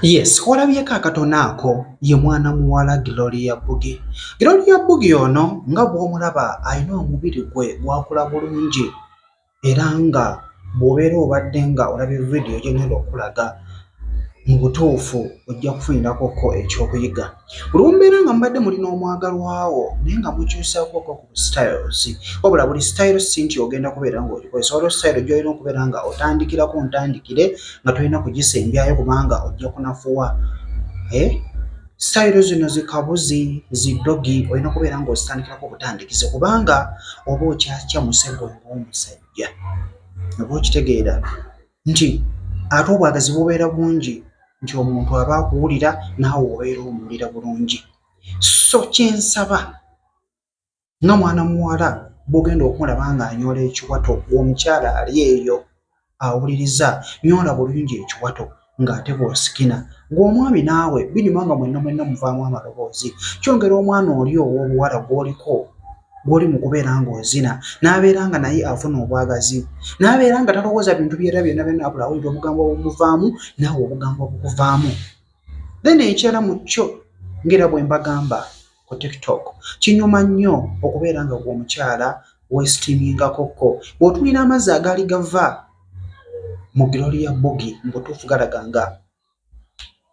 Yes, olabyeko akatono ako ye mwana muwala Gloria Bugi. Gloria Bugi ono nga bw'omulaba alina omubiri gwe gwakula bulungi era nga bw'obeera obadde nga olabye vidiyo gye ngenda okulaga mu butuufu ojja kufunirako ekyokuyiga. Olw'ombeera nga mubadde mulina omwagalwawo naye nga mukyusaako ku styles, wabula buli style si nti ogenda kubeera ng'ogikozesa. Waliwo style gy'olina okubeera nga otandikirako ntandikire nga tolina kugisembyayo kubanga ojja kunafuwa. Style zino zikabuzi, ziddogi olina kubeera ng'ozitandikirako butandikize kubanga oba okyakyamuse gwe ng'omusajja. Oba okitegeera nti ate obwagazi bubeera bungi nti omuntu aba akuwulira naawe obeera omuwulira bulungi. So kyensaba nga mwana muwala bw'ogenda okumulaba ng'anyoola ekiwato, omukyala ali eyo awuliriza, nyoola bulungi ekiwato ng'ate bw'osikina. Gw'omwami naawe binyuma nga mwenna muvaamu amaloboozi. Kyongera omwana oli ow'obuwala gw'oli mu kubeera ng'ozina n'abeera nga naye afuna obwagazi, n'abeera nga talowooza bintu byera byonna wabula awulira obugambo obumuvaamu naawe obugambo obukuvaamu. Then ekirala mu kyo ng'era bwe mbagamba ku TikTok, kinyuma nnyo okubeera nga gw'omukyala weesitiimingakokko. Bw'otunuulira amazzi agaali gava mu Gloria Bugi mu butuufu galaga nga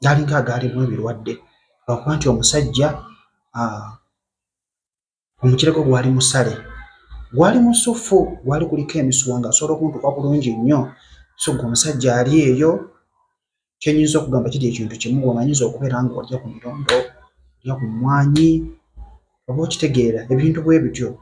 galinga agaalimu ebirwadde lwakuba nti omusajja omukire gwe gwali musale, gwali musuffu, gwali kuliko emisuwa ng'asobola okuntuuka bulungi nnyo. So gwe omusajja ali eyo, kyenyinza okugamba kiri ekintu kimu bw'omanyiza okubeera nga olya ku mirondo, olya ku mmwanyi, oba okitegeera ebintu bwe bityo.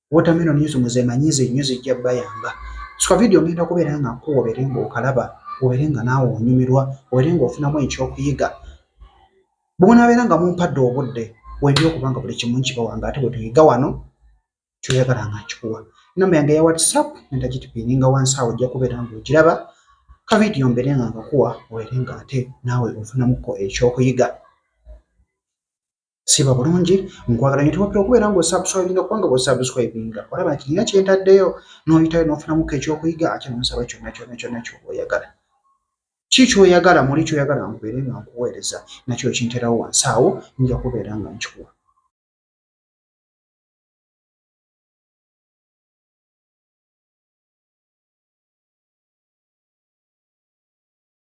Watermelon zo muzeemanyize nnyo zijja bayamba. So vidiyo ngenda kubeera nga nkuwa obeere ng'okalaba, obeere nga naawe onyumirwa, obeere ng'ofunamu ekyokuyiga. Bw'onaabeera nga mumpadde obudde wendi okuba nga buli kimu nkibawa ng'ate bwe tuyiga wano kyoyagala nga nkikuwa. Nnamba yange ya WhatsApp ngenda gitupininga wansi awo ojja kubeera ng'ogiraba. Ka vidiyo mbeere nga nkakuwa obeere ng'ate naawe ofunamuko ekyokuyiga. Siba bulungi, nkwagala nnyo tewapira okubeera ng'osubscribinga kubanga bw'osubscribinga olaba nti nina kye ntaddeyo n'oyitayo n'ofunamuko ekyokuyiga ate n'onsaba kyonna ky'oba oyagala. Ki ky'oyagala muli ky'oyagala nkubeere nga nkuweereza nakyo kinterawo wansi awo nja kubeera nga nkikuwa.